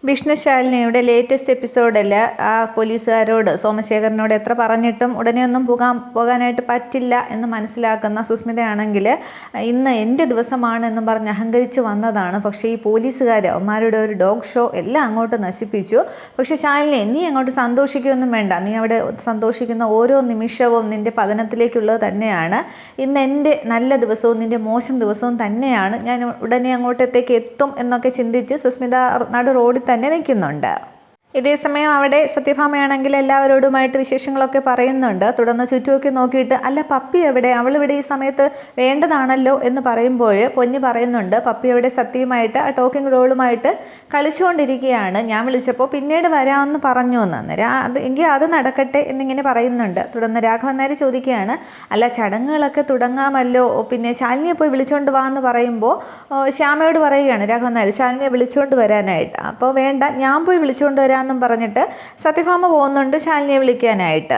വിഷ്ണുശാലിനിയുടെ latest എപ്പിസോഡിൽ ആ പോലീസുകാരോട് സോമശേഖരനോട് എത്ര പറഞ്ഞിട്ടും ഉടനെ ഒന്നും പോകാനായിട്ട് പറ്റില്ല എന്ന് മനസ്സിലാക്കുന്ന സുസ്മിതയാണെങ്കിൽ ഇന്ന് എൻ്റെ ദിവസമാണെന്നും പറഞ്ഞ് അഹങ്കരിച്ച് വന്നതാണ്. പക്ഷേ ഈ പോലീസുകാർ അവന്മാരുടെ ഒരു ഡോഗ് ഷോ എല്ലാം അങ്ങോട്ട് നശിപ്പിച്ചു. പക്ഷേ ശാലിനി, നീ അങ്ങോട്ട് സന്തോഷിക്കുകയൊന്നും വേണ്ട. നീ അവിടെ സന്തോഷിക്കുന്ന ഓരോ നിമിഷവും നിൻ്റെ പതനത്തിലേക്കുള്ളത് തന്നെയാണ്. ഇന്ന് എൻ്റെ നല്ല ദിവസവും നിൻ്റെ മോശം ദിവസവും തന്നെയാണ്. ഞാൻ ഉടനെ അങ്ങോട്ടത്തേക്ക് എത്തും എന്നൊക്കെ ചിന്തിച്ച് സുസ്മിത നടു റോഡിൽ തന്നെ നിൽക്കുന്നുണ്ട്. ഇതേസമയം അവിടെ സത്യഭാമയാണെങ്കിൽ എല്ലാവരോടുമായിട്ട് വിശേഷങ്ങളൊക്കെ പറയുന്നുണ്ട്. തുടർന്ന് ചുറ്റുമൊക്കെ നോക്കിയിട്ട്, അല്ല പപ്പി എവിടെ, അവളിവിടെ ഈ സമയത്ത് വേണ്ടതാണല്ലോ എന്ന് പറയുമ്പോൾ പൊന്നി പറയുന്നുണ്ട്, പപ്പി അവിടെ സത്യമായിട്ട് ആ ടോക്കിംഗ് റോളുമായിട്ട് കളിച്ചുകൊണ്ടിരിക്കുകയാണ്. ഞാൻ വിളിച്ചപ്പോൾ പിന്നീട് വരാമെന്ന് പറഞ്ഞു എന്ന്. അന്നേരം എങ്കിൽ അത് നടക്കട്ടെ എന്നിങ്ങനെ പറയുന്നുണ്ട്. തുടർന്ന് രാഘവൻ നായർ ചോദിക്കുകയാണ്, അല്ല ചടങ്ങുകളൊക്കെ തുടങ്ങാമല്ലോ, പിന്നെ ശാലിനിയെ പോയി വിളിച്ചുകൊണ്ട് വാ എന്ന് പറയുമ്പോൾ ശ്യാമയോട് പറയുകയാണ് രാഘവൻ നായർ ശാലിനിയെ വിളിച്ചുകൊണ്ട് വരാനായിട്ട്. അപ്പോൾ വേണ്ട, ഞാൻ പോയി വിളിച്ചുകൊണ്ട് വരാമെന്നും പറഞ്ഞിട്ട് സത്യഭാമ പോകുന്നുണ്ട് ശാലിനിയെ വിളിക്കാനായിട്ട്.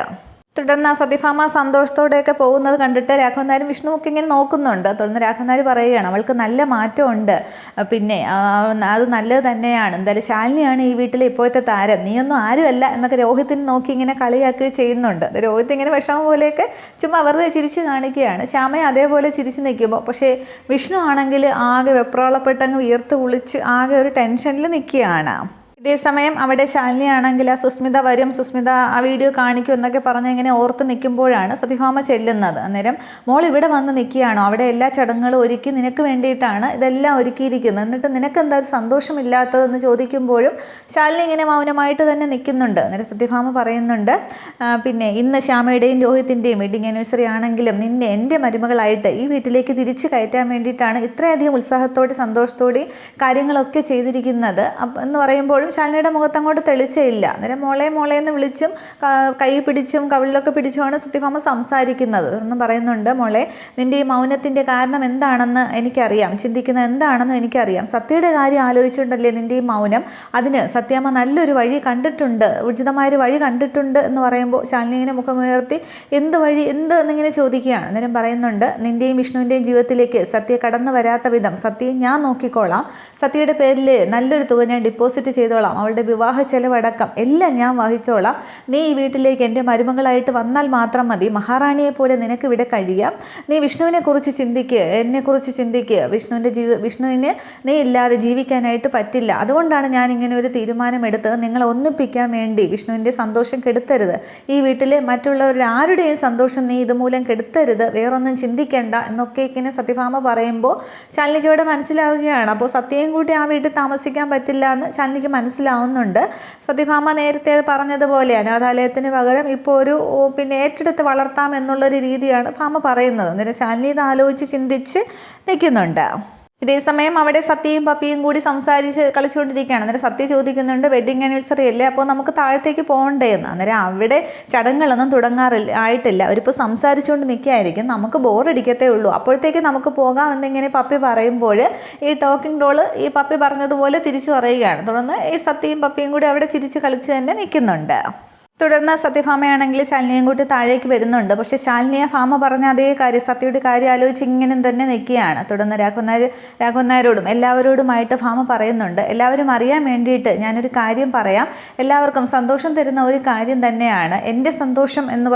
തുടർന്ന് സത്യഭാമ സന്തോഷത്തോടെയൊക്കെ പോകുന്നത് കണ്ടിട്ട് രാഘവൻ നായരും വിഷ്ണുവൊക്കെ ഇങ്ങനെ നോക്കുന്നുണ്ട്. തുടർന്ന് രാഘവൻ നായർ പറയുകയാണ്, അവൾക്ക് നല്ല മാറ്റമുണ്ട്, പിന്നെ അത് നല്ലത് തന്നെയാണ്. എന്തായാലും ശാലിനിയാണ് ഈ വീട്ടിലെ ഇപ്പോഴത്തെ താരം, നീയൊന്നും ആരുമല്ല എന്നൊക്കെ രോഹിത്തിനെ നോക്കി ഇങ്ങനെ കളിയാക്കുകയും ചെയ്യുന്നുണ്ട്. രോഹിത്ത് ഇങ്ങനെ വിഷമം പോലെയൊക്കെ ചുമ്മാ വെറുതെ ചിരിച്ച് കാണിക്കുകയാണ്. ശ്യാമയെ അതേപോലെ ചിരിച്ച് നിൽക്കുമ്പോൾ പക്ഷേ വിഷ്ണു ആണെങ്കിൽ ആകെ വെപ്രാളപ്പെട്ടങ്ങ് വിയർത്ത് കുളിച്ച് ആകെ ഒരു ടെൻഷനിൽ നിൽക്കുകയാണ്. ഇതേസമയം അവിടെ ശാലിനിയാണെങ്കിൽ ആ സുസ്മിത വരും, സുസ്മിത ആ വീഡിയോ കാണിക്കും എന്നൊക്കെ പറഞ്ഞ് ഇങ്ങനെ ഓർത്ത് നിൽക്കുമ്പോഴാണ് സത്യഭാമ ചെല്ലുന്നത്. അന്നേരം മോൾ ഇവിടെ വന്ന് നിൽക്കുകയാണോ, അവിടെ എല്ലാ ചടങ്ങുകളും ഒരുക്കി നിനക്ക് വേണ്ടിയിട്ടാണ് ഇതെല്ലാം ഒരുക്കിയിരിക്കുന്നത്, എന്നിട്ട് നിനക്ക് എന്താ സന്തോഷമില്ലാത്തതെന്ന് ചോദിക്കുമ്പോഴും ശാലിനി ഇങ്ങനെ മൗനമായിട്ട് തന്നെ നിൽക്കുന്നുണ്ട്. അന്നേരം സത്യഭാമ പറയുന്നുണ്ട്, പിന്നെ ഇന്ന് ശ്യാമയുടെയും രോഹിത്തിൻ്റെയും വെഡിങ് ആനിവേഴ്സറി ആണെങ്കിലും നിന്നെ എൻ്റെ മരുമകളായിട്ട് ഈ വീട്ടിലേക്ക് തിരിച്ച് കയറ്റാൻ വേണ്ടിയിട്ടാണ് ഇത്രയധികം ഉത്സാഹത്തോടെ സന്തോഷത്തോടെ കാര്യങ്ങളൊക്കെ ചെയ്തിരിക്കുന്നത് എന്ന് പറയുമ്പോഴും ശാലിനിയുടെ മുഖത്ത് അങ്ങോട്ട് തെളിച്ചയില്ല. അന്നേരം മോളെ എന്ന് വിളിച്ചും കൈ പിടിച്ചും കവിളിലൊക്കെ പിടിച്ചുമാണ് സത്യഭാമ സംസാരിക്കുന്നത്. എന്ന് പറയുന്നുണ്ട്, മോളെ നിൻ്റെ ഈ മൗനത്തിൻ്റെ കാരണം എന്താണെന്ന് എനിക്കറിയാം, ചിന്തിക്കുന്നത് എന്താണെന്ന് എനിക്കറിയാം, സത്യയുടെ കാര്യം ആലോചിച്ചുകൊണ്ടല്ലേ നിൻ്റെ ഈ മൗനം, അതിന് സത്യാമ്മ നല്ലൊരു വഴി കണ്ടിട്ടുണ്ട്, ഉചിതമായൊരു വഴി കണ്ടിട്ടുണ്ട് എന്ന് പറയുമ്പോൾ ശാലിനി ഇങ്ങനെ മുഖമുയർത്തി എന്ത് വഴി എന്നിങ്ങനെ ചോദിക്കുകയാണ്. അന്നേരം പറയുന്നുണ്ട്, നിൻ്റെയും വിഷ്ണുവിൻ്റെയും ജീവിതത്തിലേക്ക് സത്യ കടന്നു വരാത്ത വിധം സത്യയെ ഞാൻ നോക്കിക്കോളാം, സത്യയുടെ പേരിൽ നല്ലൊരു തുക ഞാൻ ഡിപ്പോസിറ്റ് ചെയ്തോളാം, അവളുടെ വിവാഹ ചെലവടക്കം എല്ലാം ഞാൻ വഹിച്ചോളാം, നീ ഈ വീട്ടിലേക്ക് എൻ്റെ മരുമകളായിട്ട് വന്നാൽ മാത്രം മതി, മഹാറാണിയെ പോലെ നിനക്ക് ഇവിടെ കഴിയാം, നീ വിഷ്ണുവിനെ കുറിച്ച് ചിന്തിക്കുക, എന്നെക്കുറിച്ച് ചിന്തിക്കുക, വിഷ്ണുവിന് നീ ഇല്ലാതെ ജീവിക്കാനായിട്ട് പറ്റില്ല, അതുകൊണ്ടാണ് ഞാൻ ഇങ്ങനെ ഒരു തീരുമാനമെടുത്തത്, നിങ്ങളെ ഒന്നിപ്പിക്കാൻ വേണ്ടി, വിഷ്ണുവിൻ്റെ സന്തോഷം കെടുത്തരുത്, ഈ വീട്ടിലെ മറ്റുള്ളവരുടെ ആരുടെയും സന്തോഷം നീ ഇതുമൂലം കെടുത്തരുത്, വേറൊന്നും ചിന്തിക്കേണ്ട എന്നൊക്കെ ഇങ്ങനെ സത്യഭാമ പറയുമ്പോൾ ശാലിനിക്ക് ഇവിടെ മനസ്സിലാവുകയാണ്. അപ്പോൾ സത്യയും കൂടി ആ വീട്ടിൽ താമസിക്കാൻ പറ്റില്ല എന്ന് ശാലിനിക്ക് മനസ്സിലാവുന്നുണ്ട്. സത്യഭാമ നേരത്തെ പറഞ്ഞതുപോലെ അനാഥാലയത്തിന് പകരം ഇപ്പോൾ ഒരു പിന്നെ ഏറ്റെടുത്ത് വളർത്താം എന്നുള്ളൊരു രീതിയാണ് ഭാമ പറയുന്നത്. അന്നേരം ശാലിനി ഇത് ആലോചിച്ച് ചിന്തിച്ച് നിൽക്കുന്നുണ്ട്. ഇതേസമയം അവിടെ സത്യയും പപ്പിയും കൂടി സംസാരിച്ച് കളിച്ചുകൊണ്ടിരിക്കുകയാണ്. അന്നേരം സത്യ ചോദിക്കുന്നുണ്ട്, വെഡിങ് ആനിവേഴ്സറി അല്ലേ, അപ്പോൾ നമുക്ക് താഴത്തേക്ക് പോകണ്ടേ എന്ന്. അന്നേരം അവിടെ ചടങ്ങുകളൊന്നും ആയിട്ടില്ല, അവരിപ്പോൾ സംസാരിച്ചുകൊണ്ട് നിൽക്കുകയായിരിക്കും, നമുക്ക് ബോറടിക്കത്തേ ഉള്ളൂ, അപ്പോഴത്തേക്ക് നമുക്ക് പോകാം എന്നിങ്ങനെ പപ്പി പറയുമ്പോൾ ഈ ടോക്കിംഗ് റോള് ഈ പപ്പി പറഞ്ഞതുപോലെ തിരിച്ചു പറയുകയാണ്. തുടർന്ന് ഈ സത്യയും പപ്പിയും കൂടി അവിടെ ചിരിച്ച് കളിച്ച് തന്നെ നിൽക്കുന്നുണ്ട്. തുടർന്ന് സത്യഭാമയാണെങ്കിൽ ശാലിനിയും കൂട്ടി താഴേക്ക് വരുന്നുണ്ട്. പക്ഷേ ശാലിനിയെ ഭാമ പറഞ്ഞ അതേ കാര്യം, സത്യയുടെ കാര്യം ആലോചിച്ച് ഇങ്ങനെ തന്നെ നിൽക്കുകയാണ്. തുടർന്ന് രാഘവൻ നായരോടും എല്ലാവരോടുമായിട്ട് ഭാമ പറയുന്നുണ്ട്, എല്ലാവരും അറിയാൻ വേണ്ടിയിട്ട് ഞാനൊരു കാര്യം പറയാം, എല്ലാവർക്കും സന്തോഷം തരുന്ന ഒരു കാര്യം തന്നെയാണ്, എൻ്റെ സന്തോഷം എന്ന്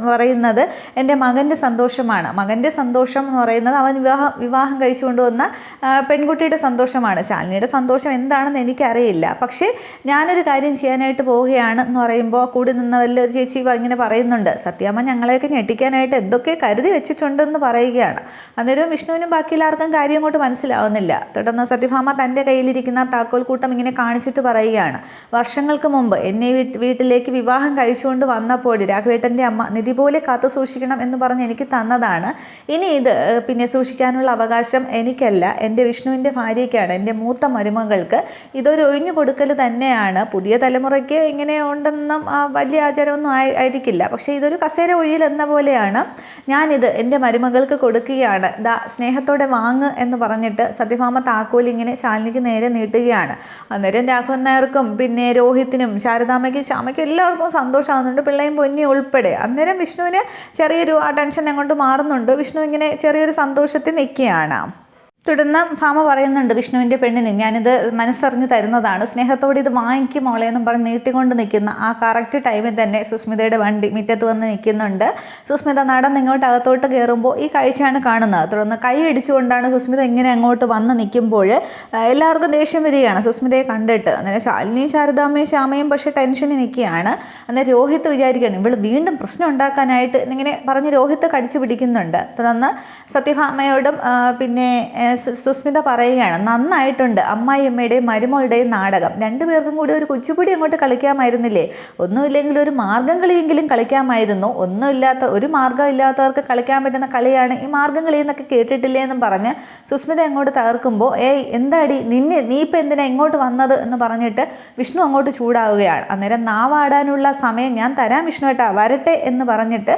പറയുന്നത് എൻ്റെ മകൻ്റെ സന്തോഷമാണ്, മകൻ്റെ സന്തോഷം എന്ന് പറയുന്നത് അവൻ വിവാഹം കഴിച്ചു കൊണ്ടുവന്ന പെൺകുട്ടിയുടെ സന്തോഷമാണ്, ശാലിനിയുടെ സന്തോഷം എന്താണെന്ന് എനിക്കറിയില്ല, പക്ഷേ ഞാനൊരു കാര്യം ചെയ്യാനായിട്ട് പോവുകയാണ് എന്ന് പറയുമ്പോൾ കൂടി നിന്ന വലിയൊരു ചേച്ചി ഇങ്ങനെ പറയുന്നുണ്ട്, സത്യാമ്മ ഞങ്ങളെയൊക്കെ ഞെട്ടിക്കാനായിട്ട് എന്തൊക്കെ കരുതി വെച്ചിട്ടുണ്ടെന്ന് പറയുകയാണ്. അന്നേരം വിഷ്ണുവിനും ബാക്കിയെല്ലാവർക്കും കാര്യം അങ്ങോട്ട് മനസ്സിലാവുന്നില്ല. തുടർന്ന് സത്യഭാമ തൻ്റെ കയ്യിലിരിക്കുന്ന താക്കോൽ കൂട്ടം ഇങ്ങനെ കാണിച്ചിട്ട് പറയുകയാണ്, വർഷങ്ങൾക്ക് മുമ്പ് എന്നെ വീട്ടിലേക്ക് വിവാഹം കഴിച്ചുകൊണ്ട് വന്നപ്പോൾ രാഘവേട്ടൻ്റെ അമ്മ നിധി പോലെ കാത്തു സൂക്ഷിക്കണം എന്ന് പറഞ്ഞ് എനിക്ക് തന്നതാണ്, ഇനി ഇത് പിന്നെ സൂക്ഷിക്കാനുള്ള അവകാശം എനിക്കല്ല, എൻ്റെ വിഷ്ണുവിൻ്റെ ഭാര്യയ്ക്കാണ്, എൻ്റെ മൂത്ത മരുമകൾക്ക്, ഇതൊരു ഒഴിഞ്ഞു കൊടുക്കൽ തന്നെയാണ്, പുതിയ തലമുറയ്ക്ക് ഇങ്ങനെ ഉണ്ടെന്നും വലിയ ആചാരമൊന്നും ആയിരിക്കില്ല, പക്ഷേ ഇതൊരു കസേര ഒഴിയൽ എന്ന പോലെയാണ്, ഞാനിത് എൻ്റെ മരുമകൾക്ക് കൊടുക്കുകയാണ്, സ്നേഹത്തോടെ വാങ്ങ് എന്ന് പറഞ്ഞിട്ട് സത്യഭാമ താക്കോൽ ഇങ്ങനെ ശാലിനിക്ക് നേരെ നീട്ടുകയാണ്. അന്നേരം രാഘവൻ നായർക്കും പിന്നെ രോഹിത്തിനും ശാരദാമ്മയ്ക്കും ശ്യാമയ്ക്കും എല്ലാവർക്കും സന്തോഷമാകുന്നുണ്ട്, പിള്ളയും പൊന്നി ഉൾപ്പെടെ. അന്നേരം വിഷ്ണുവിന് ചെറിയൊരു ആ ടെൻഷൻ അങ്ങോട്ട് മാറുന്നുണ്ട്, വിഷ്ണു ഇങ്ങനെ ചെറിയൊരു സന്തോഷത്തിൽ നിൽക്കുകയാണ്. തുടർന്ന് ഭാമ പറയുന്നുണ്ട് വിഷ്ണുവിൻ്റെ പെണ്ണിന് ഞാനിത് മനസ്സറിഞ്ഞ് തരുന്നതാണ്, സ്നേഹത്തോടെ ഇത് വാങ്ങിക്കും മോളെ എന്നും പറഞ്ഞ് നീട്ടിക്കൊണ്ട് നിൽക്കുന്ന ആ കറക്റ്റ് ടൈമിൽ തന്നെ സുസ്മിതയുടെ വണ്ടി മുറ്റത്ത് വന്ന് നിൽക്കുന്നുണ്ട്. സുസ്മിത നടന്ന് ഇങ്ങോട്ട് അകത്തോട്ട് കയറുമ്പോൾ ഈ കാഴ്ചയാണ് കാണുന്നത്. തുടർന്ന് കൈ അടിച്ചുകൊണ്ടാണ് സുസ്മിത ഇങ്ങനെ അങ്ങോട്ട് വന്ന് നിൽക്കുമ്പോൾ എല്ലാവർക്കും ദേഷ്യം വരികയാണ് സുസ്മിതയെ കണ്ടിട്ട്. അന്നേരം ശാലിനിയും ശാരദാമ്മയും ശ്യാമയും പക്ഷേ ടെൻഷനിൽ നിൽക്കുകയാണ്. അന്നേരം രോഹിത്ത് വിചാരിക്കുകയാണ് ഇവൾ വീണ്ടും പ്രശ്നം ഉണ്ടാക്കാനായിട്ട് എന്നിങ്ങനെ പറഞ്ഞ് രോഹിത്ത് കടിച്ചു പിടിക്കുന്നുണ്ട്. തുടർന്ന് സത്യഭാമയോടും പിന്നെ സുസ്മിത പറയുകയാണ് നന്നായിട്ടുണ്ട് അമ്മായിയമ്മയുടെയും മരുമകളുടെയും നാടകം, രണ്ടുപേർക്കും കൂടി ഒരു കുച്ചിപ്പുടി അങ്ങോട്ട് കളിക്കാമായിരുന്നില്ലേ, ഒന്നുമില്ലെങ്കിൽ ഒരു മാർഗം കളിയെങ്കിലും കളിക്കാമായിരുന്നു, ഒരു മാർഗം ഇല്ലാത്തവർക്ക് കളിക്കാൻ പറ്റുന്ന കളിയാണ് ഈ മാർഗം കളി എന്നൊക്കെ കേട്ടിട്ടില്ലേ എന്നും പറഞ്ഞ് സുസ്മിത അങ്ങോട്ട് തകർക്കുമ്പോൾ എന്താടി നീ ഇപ്പം എന്തിനാ ഇങ്ങോട്ട് വന്നത് എന്ന് പറഞ്ഞിട്ട് വിഷ്ണു അങ്ങോട്ട് ചൂടാവുകയാണ്. അന്നേരം നാവാടാനുള്ള സമയം ഞാൻ തരാം വിഷ്ണു ഏട്ടാ, വരട്ടെ എന്ന് പറഞ്ഞിട്ട്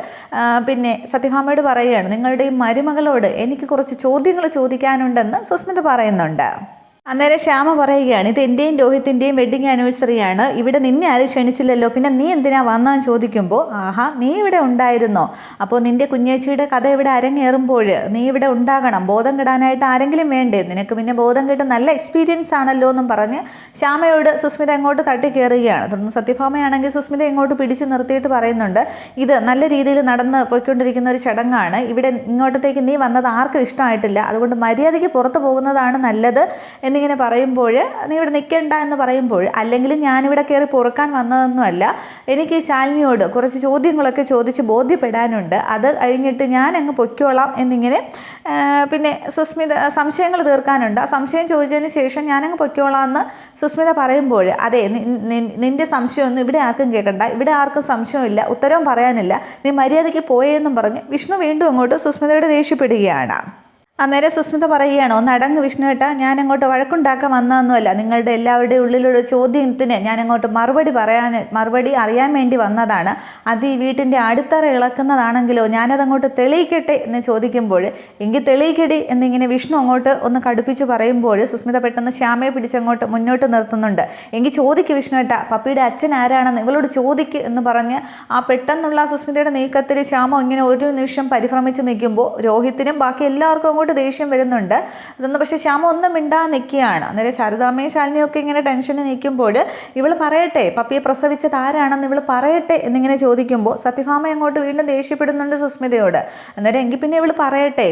പിന്നെ സത്യഭാമയോട് പറയുകയാണ് നിങ്ങളുടെ ഈ മരുമകളോട് എനിക്ക് കുറച്ച് ചോദ്യങ്ങൾ ചോദിക്കാനുണ്ടെന്ന് സുസ്മിത പറയുന്നുണ്ട്. അന്നേരം ശ്യാമ പറയുകയാണ് ഇത് എൻ്റെയും രോഹിത്തിൻ്റെയും വെഡ്ഡിങ് ആനിവേഴ്സറിയാണ്, ഇവിടെ നിന്നെ ആരും ക്ഷണിച്ചില്ലല്ലോ, പിന്നെ നീ എന്തിനാ വന്നതെന്ന് ചോദിക്കുമ്പോൾ ആഹാ നീ ഇവിടെ ഉണ്ടായിരുന്നോ, അപ്പോൾ നിൻ്റെ കുഞ്ഞേച്ചിയുടെ കഥ ഇവിടെ അരങ്ങേറുമ്പോൾ നീ ഇവിടെ ഉണ്ടാകണം, ബോധം കെടാനായിട്ട് ആരെങ്കിലും വേണ്ടേ, നിനക്ക് പിന്നെ ബോധം കെട്ട് നല്ല എക്സ്പീരിയൻസ് ആണല്ലോ എന്നും പറഞ്ഞ് ശ്യാമയോട് സുസ്മിത അങ്ങോട്ട് തട്ടിക്കയറുകയാണ്. തുടർന്ന് സത്യഭാമയാണെങ്കിൽ സുസ്മിത ഇങ്ങോട്ട് പിടിച്ച് നിർത്തിയിട്ട് പറയുന്നുണ്ട് ഇത് നല്ല രീതിയിൽ നടന്ന് പോയിക്കൊണ്ടിരിക്കുന്ന ഒരു ചടങ്ങാണ്, ഇവിടെ ഇങ്ങോട്ടത്തേക്ക് നീ വന്നത് ആർക്കും ഇഷ്ടമായിട്ടില്ല, അതുകൊണ്ട് മര്യാദയ്ക്ക് പുറത്തു പോകുന്നതാണ് നല്ലത് എന്നിങ്ങനെ പറയുമ്പോൾ നീ ഇവിടെ നിൽക്കണ്ട എന്ന് പറയുമ്പോൾ അല്ലെങ്കിലും ഞാനിവിടെ കയറി പൊറുക്കാൻ വന്നതൊന്നുമല്ല, എനിക്ക് ശാലിനിയോട് കുറച്ച് ചോദ്യങ്ങളൊക്കെ ചോദിച്ച് ബോധ്യപ്പെടാനുണ്ട്, അത് കഴിഞ്ഞിട്ട് ഞാൻ അങ്ങ് പൊയ്ക്കോളാം എന്നിങ്ങനെ പിന്നെ സുസ്മിത സംശയങ്ങൾ തീർക്കാനുണ്ട്, ആ സംശയം ചോദിച്ചതിന് ശേഷം ഞാനങ്ങ് പൊയ്ക്കോളാം എന്ന് സുസ്മിത പറയുമ്പോൾ അതെ നിൻ്റെ സംശയമൊന്നും ഇവിടെ ആർക്കും കേൾക്കണ്ട, ഇവിടെ ആർക്കും സംശയമില്ല, ഉത്തരവും പറയാനില്ല, നീ മര്യാദയ്ക്ക് പോയെന്നും പറഞ്ഞ് വിഷ്ണു വീണ്ടും അങ്ങോട്ട് സുസ്മിതയോട് ദേഷ്യപ്പെടുകയാണ്. അന്നേരം സുസ്മിത പറയുകയാണ് ഒന്ന് അടങ്ങ് വിഷ്ണു ഏട്ടാ, ഞാൻ അങ്ങോട്ട് വഴക്കുണ്ടാക്കാൻ വന്നതൊന്നുമല്ല, നിങ്ങളുടെ എല്ലാവരുടെയും ഉള്ളിലുള്ള ചോദ്യത്തിന് ഞാൻ അങ്ങോട്ട് മറുപടി അറിയാൻ വേണ്ടി വന്നതാണ്, അത് ഈ വീട്ടിൻ്റെ അടിത്തറ ഇളക്കുന്നതാണെങ്കിലോ ഞാനതങ്ങോട്ട് തെളിയിക്കട്ടെ എന്ന് ചോദിക്കുമ്പോൾ എങ്കിൽ തെളിയിക്കടി എന്നിങ്ങനെ വിഷ്ണു അങ്ങോട്ട് ഒന്ന് കടുപ്പിച്ച് പറയുമ്പോൾ സുസ്മിത പെട്ടെന്ന് ശ്യാമയെ പിടിച്ചങ്ങോട്ട് മുന്നോട്ട് നിർത്തുന്നുണ്ട്. എങ്കിൽ ചോദിക്ക് വിഷ്ണു ഏട്ടാ പപ്പിയുടെ അച്ഛൻ ആരാണെന്ന് ഇവളോട് ചോദിക്ക് എന്ന് പറഞ്ഞ് ആ പെട്ടെന്നുള്ള സുസ്മിതയുടെ നീക്കത്തിൽ ശ്യാമ ഇങ്ങനെ ഒരു നിമിഷം പരിഭ്രമിച്ച് നിൽക്കുമ്പോൾ രോഹിത്തിനും ബാക്കി എല്ലാവർക്കും അങ്ങോട്ട് ദേഷ്യം വരുന്നുണ്ട്. അതൊന്നും പക്ഷേ ശ്യാമ ഒന്നും മിണ്ടാതെ നിൽക്കുകയാണ്. അന്നേരം ശാരദാമ്മയും ശാലിനിയൊക്കെ ഇങ്ങനെ ടെൻഷന് നിൽക്കുമ്പോൾ ഇവൾ പറയട്ടെ പപ്പിയെ പ്രസവിച്ചത് ആരാണെന്ന് ഇവൾ പറയട്ടെ എന്നിങ്ങനെ ചോദിക്കുമ്പോൾ സത്യഭാമ അങ്ങോട്ട് വീണ്ടും ദേഷ്യപ്പെടുന്നുണ്ട് സുസ്മിതയോട്. അന്നേരം എങ്കിൽ പിന്നെ ഇവൾ പറയട്ടെ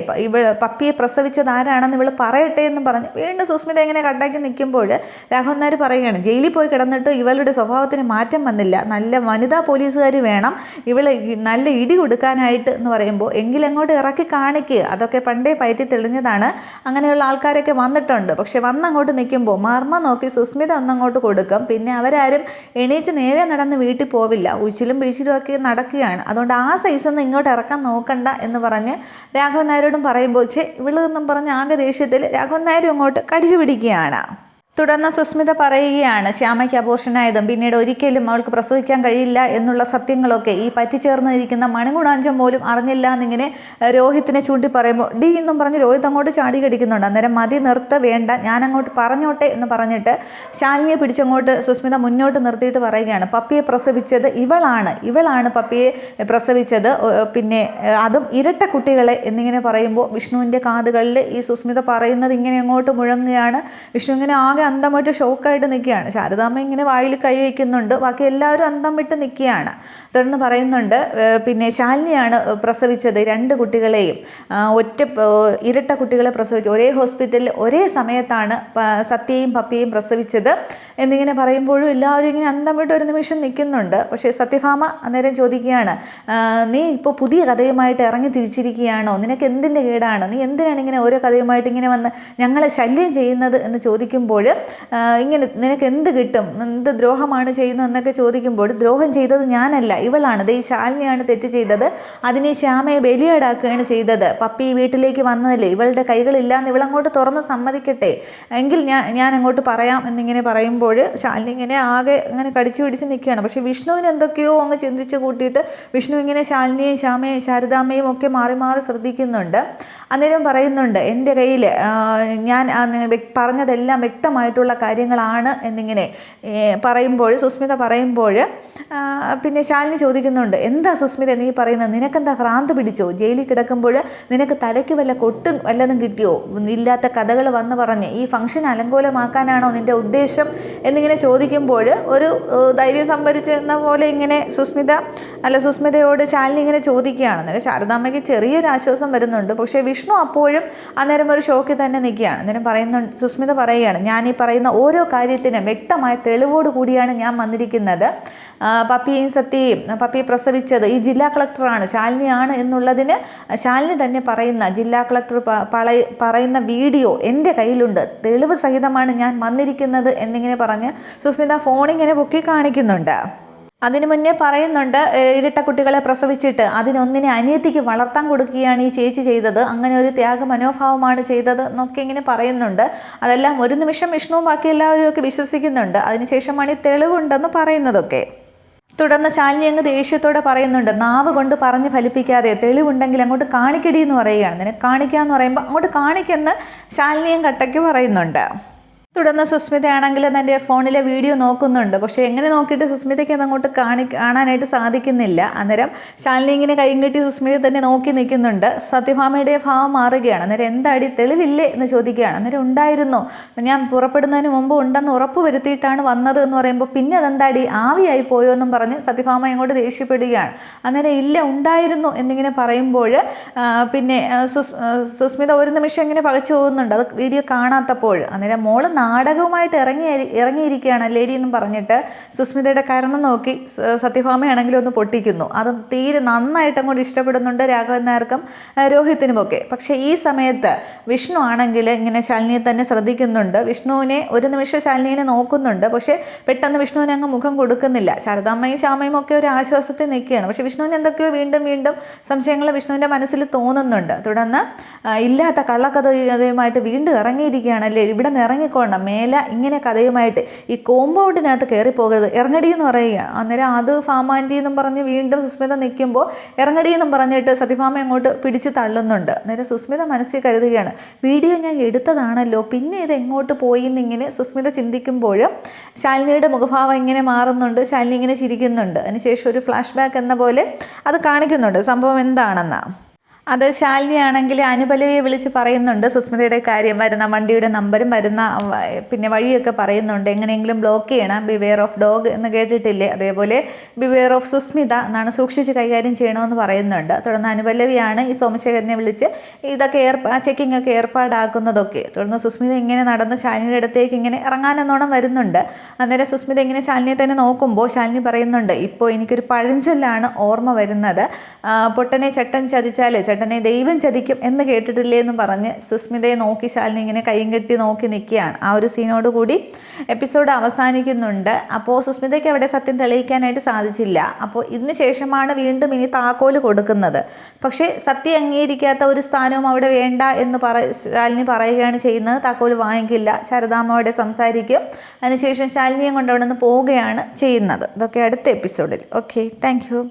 പപ്പിയെ പ്രസവിച്ചത് ആരാണെന്ന് ഇവൾ പറയട്ടെ എന്ന് പറഞ്ഞ് വീണ്ടും സുസ്മിത ഇങ്ങനെ കട്ടാക്കി നിൽക്കുമ്പോൾ രാഘവൻ നായർ പറയുകയാണ് ജയിലിൽ പോയി കിടന്നിട്ട് ഇവളുടെ സ്വഭാവത്തിന് മാറ്റം വന്നില്ല, നല്ല വനിതാ പോലീസുകാർ വേണം ഇവള് നല്ല ഇടി കൊടുക്കാനായിട്ട് എന്ന് പറയുമ്പോൾ എങ്കിലെങ്ങോട്ട് ഇറക്കി കാണിക്കുക, അതൊക്കെ പണ്ടേ പയറ്റി തെളിഞ്ഞതാണ്, അങ്ങനെയുള്ള ആൾക്കാരൊക്കെ വന്നിട്ടുണ്ട്, പക്ഷെ വന്നങ്ങോട്ട് നിൽക്കുമ്പോൾ മർമ്മ നോക്കി സുസ്മിത ഒന്നങ്ങോട്ട് കൊടുക്കും, പിന്നെ അവരാരും എണീച്ച് നേരെ നടന്ന് വീട്ടിൽ പോവില്ല, ഉച്ചിലും ബീച്ചിലും ഒക്കെ നടക്കുകയാണ്, അതുകൊണ്ട് ആ സൈസൊന്നും ഇങ്ങോട്ട് ഇറക്കാൻ നോക്കണ്ട എന്ന് പറഞ്ഞ് രാഘവൻ നായരോടും പറയുമ്പോൾ ഇവളെന്നും പറഞ്ഞ് ആകെ ദേഷ്യത്തിൽ രാഘവൻ നായരും അങ്ങോട്ട് കടിച്ചു പിടിക്കുകയാണ്. തുടർന്ന് സുസ്മിത പറയുകയാണ് ശ്യാമയ്ക്ക് അബോർഷനായതും പിന്നീട് ഒരിക്കലും അവൾക്ക് പ്രസവിക്കാൻ കഴിയില്ല എന്നുള്ള സത്യങ്ങളൊക്കെ ഈ പറ്റിച്ചേർന്നിരിക്കുന്ന മണിഗുണാഞ്ചം പോലും അറിഞ്ഞില്ല എന്നിങ്ങനെ രോഹിത്തിനെ ചൂണ്ടി പറയുമ്പോൾ ഡി എന്നും പറഞ്ഞ് രോഹിത് അങ്ങോട്ട് ചാടി കടിക്കുന്നുണ്ട്. അന്നേരം മതി നിർത്ത വേണ്ട ഞാനങ്ങോട്ട് പറഞ്ഞോട്ടെ എന്ന് പറഞ്ഞിട്ട് ശാലിനിയെ പിടിച്ചങ്ങോട്ട് സുസ്മിത മുന്നോട്ട് നിർത്തിയിട്ട് പറയുകയാണ് പപ്പിയെ പ്രസവിച്ചത് ഇവളാണ് പപ്പിയെ പ്രസവിച്ചത്, പിന്നെ അതും ഇരട്ട കുട്ടികളെ എന്നിങ്ങനെ പറയുമ്പോൾ വിഷ്ണുവിൻ്റെ കാതുകളിൽ ഈ സുസ്മിത പറയുന്നത് ഇങ്ങനെ അങ്ങോട്ട് മുഴങ്ങുകയാണ്. വിഷ്ണു ഇങ്ങനെ ആകെ അന്തം വിട്ട് ഷോക്കായിട്ട് നിൽക്കുകയാണ്. ശാരദാമ്മ ഇങ്ങനെ വായിൽ കൈ വയ്ക്കുന്നുണ്ട്, ബാക്കി എല്ലാവരും അന്തം വിട്ട് നിൽക്കുകയാണ്. തുടർന്ന് പറയുന്നുണ്ട് പിന്നെ ശാലിനിയാണ് പ്രസവിച്ചത് 2 കുട്ടികളെയും, ഇരട്ട കുട്ടികളെ പ്രസവിച്ചു, ഒരേ ഹോസ്പിറ്റലിൽ ഒരേ സമയത്താണ് സത്യയും പപ്പിയെയും പ്രസവിച്ചത് എന്നിങ്ങനെ പറയുമ്പോഴും എല്ലാവരും ഇങ്ങനെ അന്തം വിട്ട് ഒരു നിമിഷം നിൽക്കുന്നുണ്ട്. പക്ഷേ സത്യഭാമ അന്നേരം ചോദിക്കുകയാണ് നീ ഇപ്പോൾ പുതിയ കഥയുമായിട്ട് ഇറങ്ങി തിരിച്ചിരിക്കുകയാണോ, നിനക്ക് എന്തിൻ്റെ കേടാണ്, നീ എന്തിനാണ് ഇങ്ങനെ ഓരോ കഥയുമായിട്ട് ഇങ്ങനെ വന്ന് ഞങ്ങളെ ശല്യം ചെയ്യുന്നത് എന്ന് ചോദിക്കുമ്പോൾ ഇങ്ങനെ നിനക്ക് എന്ത് കിട്ടും, എന്ത് ദ്രോഹമാണ് ചെയ്യുന്നതെന്നൊക്കെ ചോദിക്കുമ്പോൾ ദ്രോഹം ചെയ്തത് ഞാനല്ല ഇവളാണ്, ഈ ശാലിനിയാണ് തെറ്റ് ചെയ്തത്, അതിനെ ശ്യാമയെ ബലിയാടാക്കുകയാണ് ചെയ്തത്, പപ്പി വീട്ടിലേക്ക് വന്നതല്ലേ ഇവളുടെ കൈകളില്ലാന്ന് ഇവളങ്ങോട്ട് തുറന്ന് സമ്മതിക്കട്ടെ എങ്കിൽ ഞാൻ അങ്ങോട്ട് പറയാം എന്നിങ്ങനെ പറയുമ്പോൾ പറയുമ്പോൾ ശാലിനി ഇങ്ങനെ ആകെ അങ്ങനെ കടിച്ചു പിടിച്ച് നിൽക്കുകയാണ്. പക്ഷേ വിഷ്ണുവിന് എന്തൊക്കെയോ അങ്ങ് ചിന്തിച്ച് കൂട്ടിയിട്ട് വിഷ്ണു ഇങ്ങനെ ശാലിനിയെയും ശ്യാമയും ശാരദാമ്മയും ഒക്കെ മാറി മാറി ശ്രദ്ധിക്കുന്നുണ്ട്. അന്നേരം പറയുന്നുണ്ട്, എൻ്റെ കയ്യിൽ ഞാൻ പറഞ്ഞതെല്ലാം വ്യക്തമായിട്ടുള്ള കാര്യങ്ങളാണ് എന്നിങ്ങനെ പറയുമ്പോൾ, സുസ്മിത പറയുമ്പോൾ പിന്നെ ശാലിനി ചോദിക്കുന്നുണ്ട്, എന്താ സുസ്മിത നീ പറയുന്നത്, നിനക്കെന്താ ഭ്രാന്ത് പിടിച്ചോ, ജയിലിൽ കിടക്കുമ്പോൾ നിനക്ക് തലയ്ക്ക് വല്ല കൊട്ടും വല്ലതും കിട്ടിയോ, ഇല്ലാത്ത കഥകൾ വന്ന് പറഞ്ഞ് ഈ ഫംഗ്ഷൻ അലങ്കോലമാക്കാനാണോ നിൻ്റെ ഉദ്ദേശം എന്നിങ്ങനെ ചോദിക്കുമ്പോൾ ഒരു ധൈര്യം സംഭരിച്ച് എന്ന പോലെ ഇങ്ങനെ സുസ്മിതയോട് ശാലിനി ഇങ്ങനെ ചോദിക്കുകയാണ്. അന്നേരം ശാരദാമ്മയ്ക്ക് ചെറിയൊരു ആശ്വാസം വരുന്നുണ്ട്. പക്ഷേ വിഷ്ണു അപ്പോഴും അന്നേരം ഒരു ഷോക്കിൽ തന്നെ നിൽക്കുകയാണ്. അന്നേരം സുസ്മിത പറയുകയാണ്, ഞാൻ ഈ പറയുന്ന ഓരോ കാര്യത്തിനും വ്യക്തമായ തെളിവോട് കൂടിയാണ് ഞാൻ വന്നിരിക്കുന്നത്. പപ്പിയെയും സത്യയും പപ്പിയെ പ്രസവിച്ചത് ഈ ജില്ലാ കളക്ടറാണ്, ശാലിനിയാണ് എന്നുള്ളതിന് ശാലിനി തന്നെ പറയുന്ന ജില്ലാ കളക്ടർ പറയുന്ന വീഡിയോ എൻ്റെ കയ്യിലുണ്ട്, തെളിവ് സഹിതമാണ് ഞാൻ വന്നിരിക്കുന്നത് എന്നിങ്ങനെ പറഞ്ഞ് സുസ്മിത ഫോണിങ്ങനെ പൊക്കി കാണിക്കുന്നുണ്ട്. അതിനു മുന്നേ പറയുന്നുണ്ട്, ഇരട്ട കുട്ടികളെ പ്രസവിച്ചിട്ട് അതിനൊന്നിനെ അനിയത്തിക്ക് വളർത്താൻ കൊടുക്കുകയാണ് ഈ ചേച്ചി ചെയ്തത്, അങ്ങനെ ഒരു ത്യാഗ മനോഭാവമാണ് ചെയ്തത് എന്നൊക്കെ ഇങ്ങനെ പറയുന്നുണ്ട്. അതെല്ലാം ഒരു നിമിഷം വിഷ്ണുവും ബാക്കി എല്ലാവരും ഒക്കെ വിശ്വസിക്കുന്നുണ്ട്. അതിനുശേഷമാണ് ഈ തെളിവുണ്ടെന്ന് പറയുന്നതൊക്കെ. തുടർന്ന് ശാലിനി അങ്ങ് ദേഷ്യത്തോടെ പറയുന്നുണ്ട്, നാവ് കൊണ്ട് പറഞ്ഞ് ഫലിപ്പിക്കാതെ തെളിവുണ്ടെങ്കിൽ അങ്ങോട്ട് കാണിക്കടി എന്ന് പറയുകയാണ്. നിനക്ക് കാണിക്കാമെന്ന് പറയുമ്പോൾ അങ്ങോട്ട് കാണിക്കെന്ന് ശാലിനിയും കട്ടയ്ക്ക് പറയുന്നുണ്ട്. തുടർന്ന് സുസ്മിതയാണെങ്കിൽ തൻ്റെ ഫോണിലെ വീഡിയോ നോക്കുന്നുണ്ട്. പക്ഷേ എങ്ങനെ നോക്കിയിട്ട് സുസ്മിതയ്ക്ക് അതങ്ങോട്ട് കാണാനായിട്ട് സാധിക്കുന്നില്ല. അന്നേരം ശാലിനി ഇങ്ങനെ കൈയും കെട്ടി സുസ്മിത തന്നെ നോക്കി നിൽക്കുന്നുണ്ട്. സത്യഭാമയുടെ ഭാവം മാറുകയാണ്. അന്നേരം എന്താടി തെളിവില്ലേ എന്ന് ചോദിക്കുകയാണ്. അന്നേരം ഉണ്ടായിരുന്നു, ഞാൻ പുറപ്പെടുന്നതിന് മുമ്പ് ഉണ്ടെന്ന് ഉറപ്പ് വരുത്തിയിട്ടാണ് വന്നത് എന്ന് പറയുമ്പോൾ പിന്നെ അതെന്താടി ആവിയായി പോയോ എന്നും പറഞ്ഞ് സത്യഭാമ ഇങ്ങോട്ട് ദേഷ്യപ്പെടുകയാണ്. അന്നേരം ഇല്ല ഉണ്ടായിരുന്നു എന്നിങ്ങനെ പറയുമ്പോൾ പിന്നെ സുസ്മിത ഒരു നിമിഷം ഇങ്ങനെ പകച്ചു പോകുന്നുണ്ട്, അത് വീഡിയോ കാണാത്തപ്പോൾ. അന്നേരം മോള് നാടകവുമായിട്ട് ഇറങ്ങിയിരിക്കുകയാണ് ലേഡി എന്നും പറഞ്ഞിട്ട് സുസ്മിതയുടെ കാരണം നോക്കി സത്യഭാമയാണെങ്കിലും ഒന്ന് പൊട്ടിക്കുന്നു. അത് തീരെ നന്നായിട്ട് അങ്ങോട്ട് ഇഷ്ടപ്പെടുന്നുണ്ട് രാഘവൻ നായർക്കും രോഹിത്തിനുമൊക്കെ. പക്ഷേ ഈ സമയത്ത് വിഷ്ണു ആണെങ്കിൽ ഇങ്ങനെ ശാലിനിയെ തന്നെ ശ്രദ്ധിക്കുന്നുണ്ട്. വിഷ്ണുവിനെ ഒരു നിമിഷം ശാലിനിയെ നോക്കുന്നുണ്ട്. പക്ഷേ പെട്ടെന്ന് വിഷ്ണുവിനെ അങ്ങ് മുഖം കൊടുക്കുന്നില്ല. ശാരദാമ്മയും ശ്യാമയും ഒക്കെ ഒരു ആശ്വാസത്തിൽ നിൽക്കുകയാണ്. പക്ഷേ വിഷ്ണുവിന് എന്തൊക്കെയോ വീണ്ടും വീണ്ടും സംശയങ്ങൾ വിഷ്ണുവിൻ്റെ മനസ്സിൽ തോന്നുന്നുണ്ട്. തുടർന്ന് ഇല്ലാത്ത കള്ളക്കഥയുമായിട്ട് വീണ്ടും ഇറങ്ങിയിരിക്കുകയാണല്ലേ, ഇവിടെ നിന്ന് ഇറങ്ങിക്കോണം, മേല ഇങ്ങനെ കഥയുമായിട്ട് ഈ കോമ്പൗണ്ടിനകത്ത് കയറിപ്പോകരുത്, ഇറങ്ങടി എന്ന് പറയുകയാണ്. അന്നേരം അത് ഫാമാൻറ്റി എന്നും പറഞ്ഞ് വീണ്ടും സുസ്മിത നിൽക്കുമ്പോൾ ഇറങ്ങടി എന്നും പറഞ്ഞിട്ട് സത്യഭാമ അങ്ങോട്ട് പിടിച്ച് തള്ളുന്നുണ്ട്. അന്നേരം സുസ്മിത മനസ്സിൽ കരുതുകയാണ്, വീഡിയോ ഞാൻ എടുത്തതാണല്ലോ, പിന്നെ ഇത് എങ്ങോട്ട് പോയി എന്നിങ്ങനെ സുസ്മിത ചിന്തിക്കുമ്പോഴും ശാലിനിയുടെ മുഖഭാവം ഇങ്ങനെ മാറുന്നുണ്ട്. ശാലിനി ഇങ്ങനെ ചിരിക്കുന്നുണ്ട്. അതിനുശേഷം ഒരു ഫ്ലാഷ് ബാക്ക് എന്ന പോലെ അത് കാണിക്കുന്നുണ്ട് സംഭവം എന്താണെന്ന്. അത് ശാലിനിയാണെങ്കിൽ അനുപലവിയെ വിളിച്ച് പറയുന്നുണ്ട് സുസ്മിതയുടെ കാര്യം, വരുന്ന വണ്ടിയുടെ നമ്പരും വരുന്ന പിന്നെ വഴിയൊക്കെ പറയുന്നുണ്ട്. എങ്ങനെയെങ്കിലും ബ്ലോക്ക് ചെയ്യണം, ബിവെയർ ഓഫ് ഡോഗ് എന്ന് കേട്ടിട്ടില്ലേ, അതേപോലെ ബിവെയർ ഓഫ് സുസ്മിത എന്നാണ്, സൂക്ഷിച്ച് കൈകാര്യം ചെയ്യണമെന്ന് പറയുന്നുണ്ട്. തുടർന്ന് അനുപല്ലവിയാണ് ഈ സോമശേഖരനെ വിളിച്ച് ഇതൊക്കെ ചെക്കിംഗ് ഒക്കെ ഏർപ്പാടാക്കുന്നതൊക്കെ. തുടർന്ന് സുസ്മിത ഇങ്ങനെ നടന്ന് ശാലിനിയുടെ അടുത്തേക്ക് ഇങ്ങനെ ഇറങ്ങാനെന്നോണം വരുന്നുണ്ട്. അന്നേരം സുസ്മിത ഇങ്ങനെ ശാലിനിയെ തന്നെ നോക്കുമ്പോൾ ശാലിനി പറയുന്നുണ്ട്, ഇപ്പോൾ എനിക്കൊരു പഴഞ്ചൊല്ലാണ് ഓർമ്മ വരുന്നത്, പൊട്ടനെ ചട്ടൻ ചതിച്ചാൽ ചേട്ടനെ ദൈവം ചതിക്കും എന്ന് കേട്ടിട്ടില്ലേ എന്ന് പറഞ്ഞ് സുസ്മിതയെ നോക്കി ശാലിനി ഇങ്ങനെ കൈയും കെട്ടി നോക്കി നിൽക്കുകയാണ്. ആ ഒരു സീനോട് കൂടി എപ്പിസോഡ് അവസാനിക്കുന്നുണ്ട്. അപ്പോൾ സുസ്മിതയ്ക്ക് അവിടെ സത്യം തെളിയിക്കാനായിട്ട് സാധിച്ചില്ല. അപ്പോൾ ഇതിന് ശേഷമാണ് വീണ്ടും ഇനി താക്കോല് കൊടുക്കുന്നത്. പക്ഷേ സത്യം അംഗീകരിക്കാത്ത ഒരു സ്ഥാനവും അവിടെ വേണ്ട എന്ന് ശാലിനി പറയുകയാണ് ചെയ്യുന്നത്. താക്കോല് വാങ്ങിക്കില്ല, ശാരദാമ്മയോടെ സംസാരിക്കും. അതിനുശേഷം ശാലിനിയും കൊണ്ട് അവിടെ നിന്ന് പോവുകയാണ് ചെയ്യുന്നത്. ഇതൊക്കെ അടുത്ത എപ്പിസോഡിൽ. Okay, thank you.